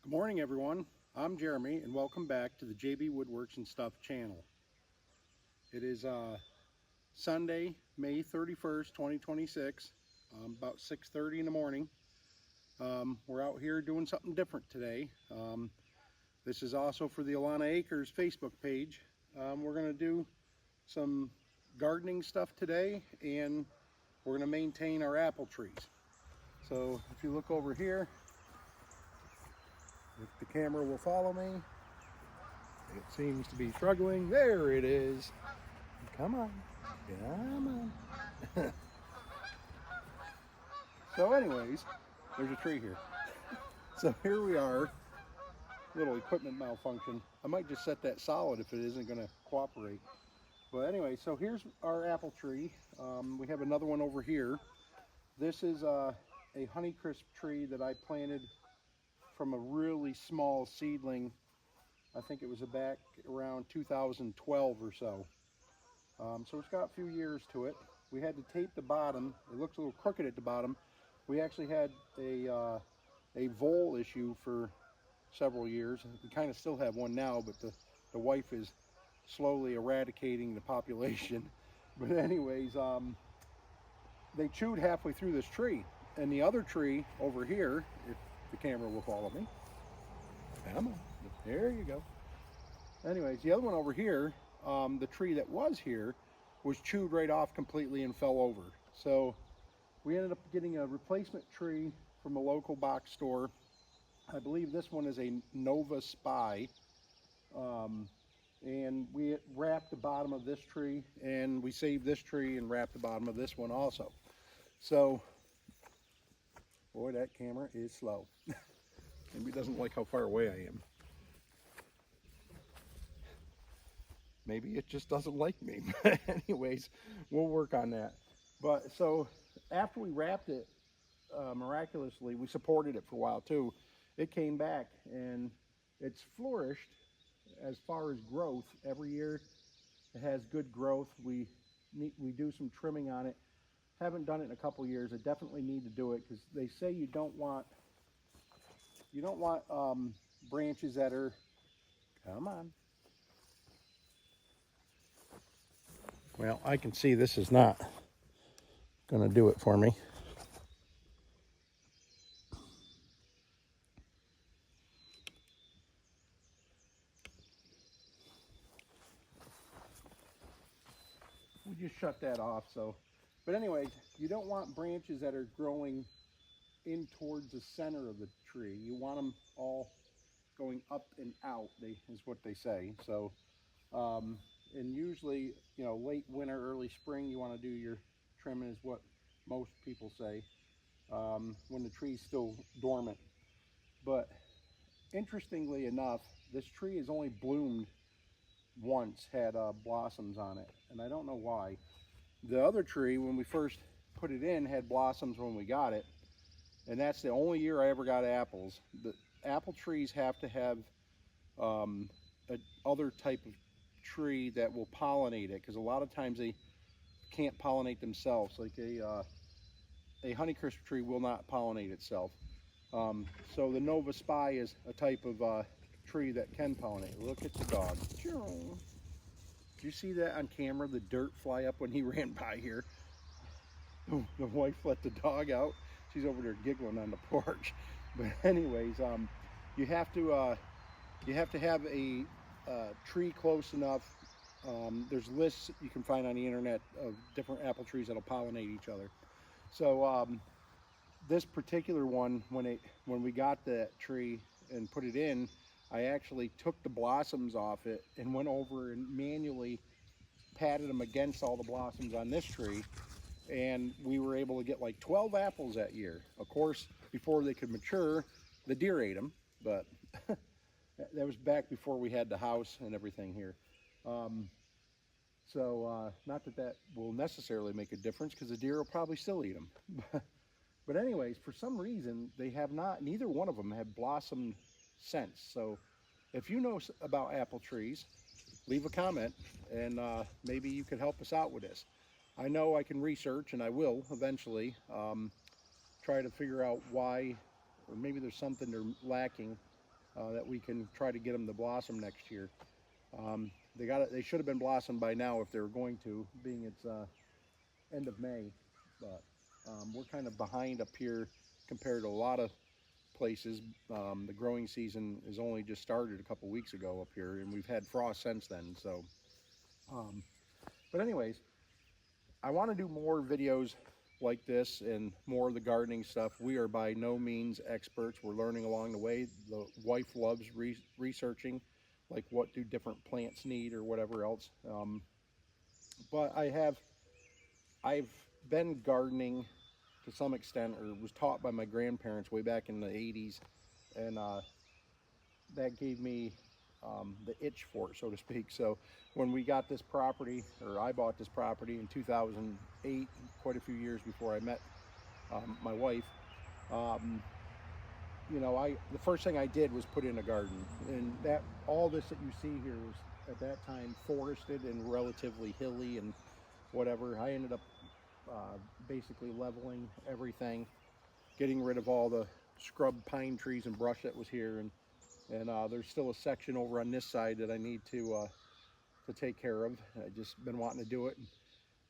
Good morning, everyone. I'm Jeremy, and welcome back to the JB Woodworks and Stuff channel. It is Sunday, May 31st, 2026, about 6:30 in the morning. We're out here doing something different today. This is also for the Alana Acres Facebook page. We're going to do some gardening stuff today, and we're going to maintain our apple trees. So if you look over here, if the camera will follow me, it seems to be struggling. There it is. Come on. Come on. So anyways, there's a tree here. So here we are. Little equipment malfunction. I might just set that solid if it isn't going to cooperate. But anyway, so here's our apple tree. We have another one over here. This is a Honeycrisp tree that I planted from a really small seedling. I think it was back around 2012 or so. So it's got a few years to it. We had to tape the bottom. It looks a little crooked at the bottom. We actually had a vole issue for several years. We kind of still have one now, but the wife is slowly eradicating the population. But anyways, they chewed halfway through this tree. And the other tree over here, if the camera will follow me. Come on, there you go. Anyways, the other one over here, the tree that was here was chewed right off completely and fell over. So we ended up getting a replacement tree from a local box store. I believe this one is a Nova Spy. And we wrapped the bottom of this tree, and we saved this tree and wrapped the bottom of this one also. So, boy, that camera is slow. Maybe it doesn't like how far away I am. Maybe it just doesn't like me. But anyways, we'll work on that. But so after we wrapped it, miraculously, we supported it for a while too. It came back and it's flourished as far as growth. Every year it has good growth. We do some trimming on it. Haven't done it in a couple years. I definitely need to do it because they say you don't want branches that are, come on. Well, I can see this is not going to do it for me. We just shut that off. So, but anyways, you don't want branches that are growing in towards the center of the tree. You want them all going up and out, is what they say. So, and usually, late winter, early spring, you want to do your trimming is what most people say, when the tree's still dormant. But interestingly enough, this tree has only bloomed once, had blossoms on it, and I don't know why. The other tree, when we first put it in, had blossoms when we got it, and that's the only year I ever got apples. The apple trees have to have other type of tree that will pollinate it, because a lot of times they can't pollinate themselves. Like a Honeycrisp tree will not pollinate itself. So the Nova Spy is a type of tree that can pollinate. Look at the dog. Did you see that on camera, the dirt fly up when he ran by here? The wife let the dog out. She's over there giggling on the porch. But anyways, you have to have a tree close enough. There's lists you can find on the internet of different apple trees that'll pollinate each other. So this particular one, when we got that tree and put it in, I actually took the blossoms off it and went over and manually patted them against all the blossoms on this tree, and we were able to get like 12 apples that year. Of course, before they could mature, the deer ate them, but that was back before we had the house and everything here. Not that will necessarily make a difference, because the deer will probably still eat them. But anyways, for some reason, neither one of them have blossomed since. So if you know about apple trees, leave a comment, and maybe you could help us out with this. I know I can research, and I will eventually try to figure out why, or maybe there's something they're lacking that we can try to get them to blossom next year. They should have been blossomed by now if they were going to, being it's end of May, but we're kind of behind up here compared to a lot of places. The growing season has only just started a couple weeks ago up here, and we've had frost since then. So, but anyways, I want to do more videos like this and more of the gardening stuff. We are by no means experts. We're learning along the way. The wife loves researching, like what do different plants need or whatever else. But I've been gardening to some extent, or was taught by my grandparents way back in the 80s, and that gave me the itch for it, so to speak. So when we got this property, or I bought this property in 2008, quite a few years before I met my wife, you know, the first thing I did was put in a garden, and that all this that you see here was at that time forested and relatively hilly and whatever. I ended up basically leveling everything, getting rid of all the scrub pine trees and brush that was here, and there's still a section over on this side that I need to take care of. I've just been wanting to do it,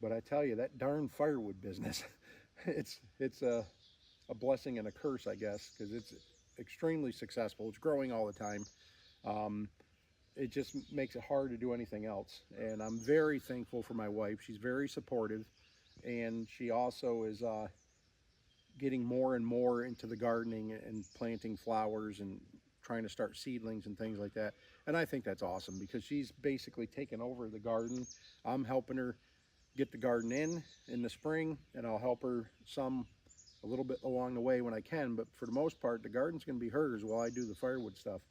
but I tell you, that darn firewood business, it's a blessing and a curse, I guess, because it's extremely successful. It's growing all the time. It just makes it hard to do anything else, and I'm very thankful for my wife. She's very supportive, and she also is getting more and more into the gardening and planting flowers and trying to start seedlings and things like that. And I think that's awesome, because she's basically taken over the garden. I'm helping her get the garden in the spring, and I'll help her a little bit along the way when I can, but for the most part, the garden's going to be hers while I do the firewood stuff.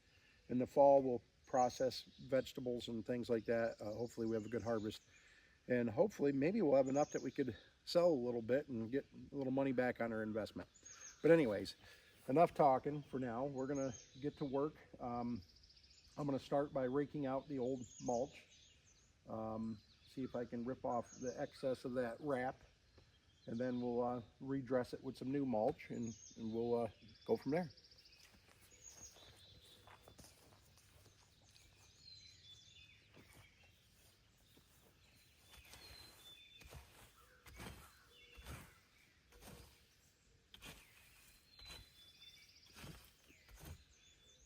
In the fall, we'll process vegetables and things like that. Hopefully we have a good harvest, and hopefully maybe we'll have enough that we could sell a little bit and get a little money back on our investment. But anyways, enough talking for now. We're gonna get to work. I'm gonna start by raking out the old mulch, see if I can rip off the excess of that wrap, and then we'll redress it with some new mulch, and we'll go from there.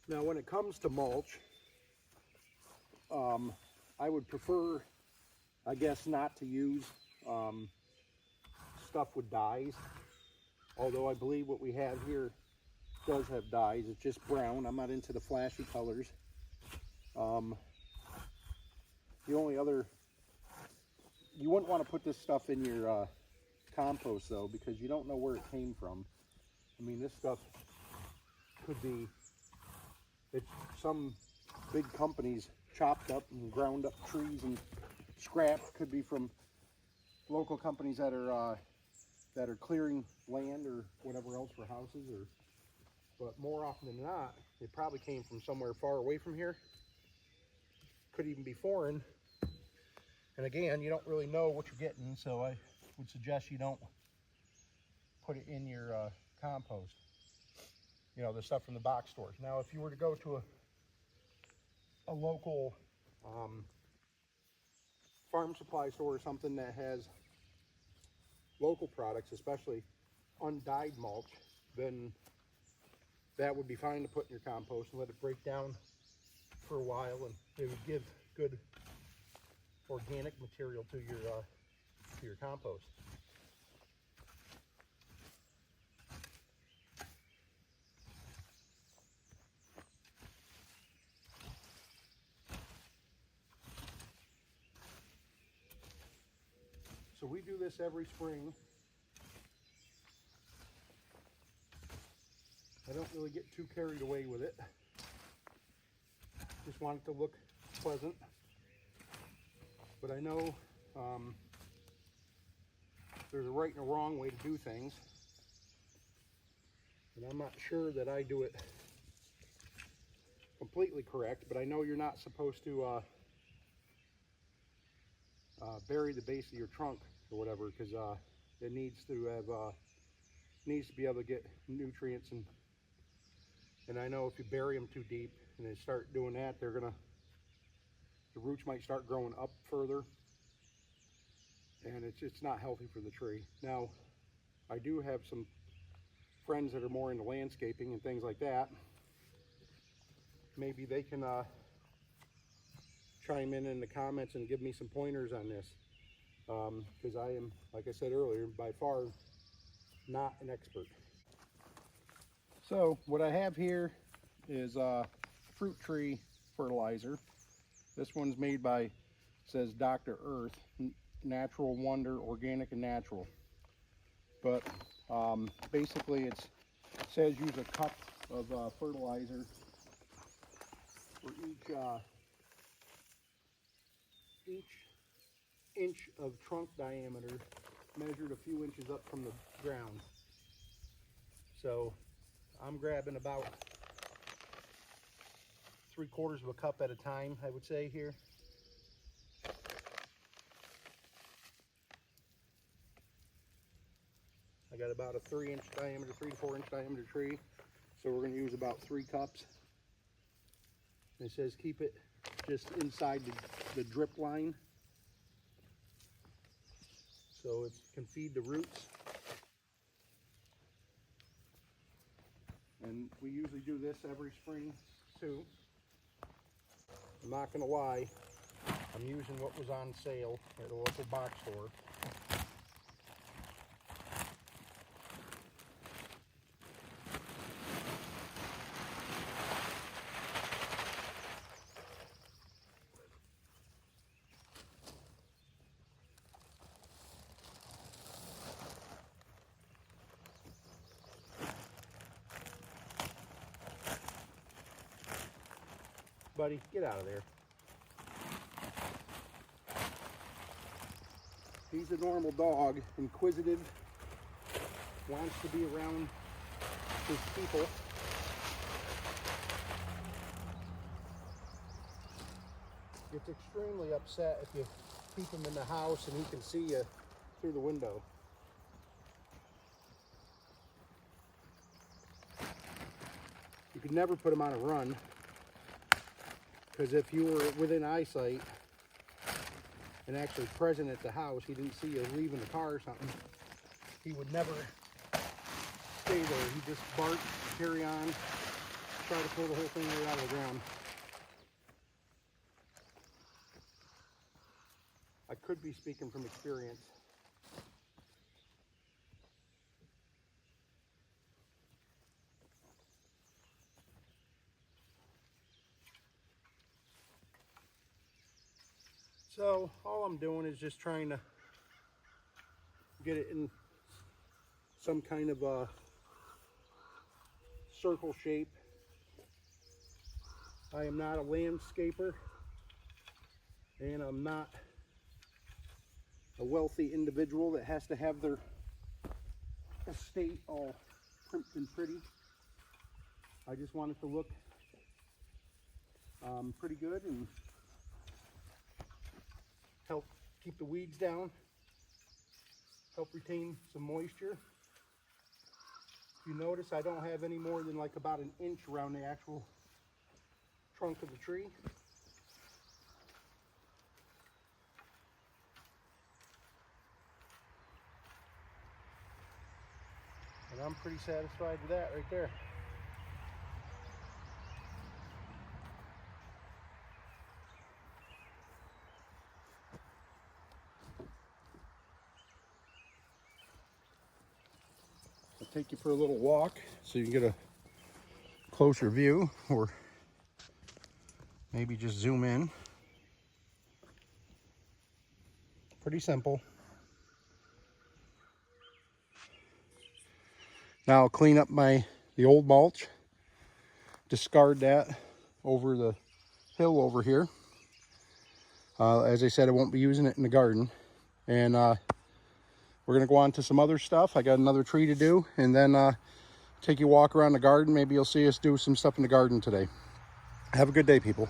Now, when it comes to mulch, I would prefer, I guess, not to use stuff with dyes. Although I believe what we have here does have dyes. It's just brown. I'm not into the flashy colors. The only other, you wouldn't want to put this stuff in your compost though, because you don't know where it came from. I mean, this stuff could be, it's some big companies chopped up and ground up trees and scrap. Could be from local companies that are clearing land or whatever else for houses, but more often than not, it probably came from somewhere far away from here. Could even be foreign. And again, you don't really know what you're getting, so I would suggest you don't put it in your compost. You know, the stuff from the box stores. Now, if you were to go to a local farm supply store or something that has local products, especially undyed mulch, then that would be fine to put in your compost and let it break down for a while, and it would give good organic material to your compost. So we do this every spring. I don't really get too carried away with it. Just want it to look pleasant. But I know there's a right and a wrong way to do things. And I'm not sure that I do it completely correct, but I know you're not supposed to bury the base of your trunk or whatever, because it needs to be able to get nutrients and And I know if you bury them too deep and they start doing that, the roots might start growing up further, and it's not healthy for the tree. Now, I do have some friends that are more into landscaping and things like that. Maybe they can chime in the comments and give me some pointers on this, because I am, like I said earlier, by far not an expert. So what I have here is fruit tree fertilizer. This one's made by, says Dr. Earth, Natural Wonder, Organic and Natural. But basically it says use a cup of fertilizer for each inch of trunk diameter, measured a few inches up from the ground. So I'm grabbing about 3/4 of a cup at a time, I would say here. I got about a 3 to 4 inch diameter tree, so we're going to use about 3 cups. It says keep it just inside the drip line, so it can feed the roots. And we usually do this every spring too. I'm not going to lie, I'm using what was on sale at a local box store. Buddy, get out of there. He's a normal dog, inquisitive, wants to be around his people. Gets extremely upset if you keep him in the house and he can see you through the window. You could never put him on a run, because if you were within eyesight and actually present at the house, he didn't see you leaving the car or something, he would never stay there. He'd just bark, carry on, try to pull the whole thing right out of the ground. I could be speaking from experience. So all I'm doing is just trying to get it in some kind of a circle shape. I am not a landscaper, and I'm not a wealthy individual that has to have their estate all primped and pretty. I just want it to look pretty good and help keep the weeds down, help retain some moisture. If you notice, I don't have any more than like about an inch around the actual trunk of the tree. And I'm pretty satisfied with that right there. I'll take you for a little walk so you can get a closer view, or maybe just zoom in. Pretty simple. Now I'll clean up the old mulch, discard that over the hill over here. As I said, I won't be using it in the garden. And we're gonna go on to some other stuff. I got another tree to do, and then take you a walk around the garden. Maybe you'll see us do some stuff in the garden today. Have a good day, people.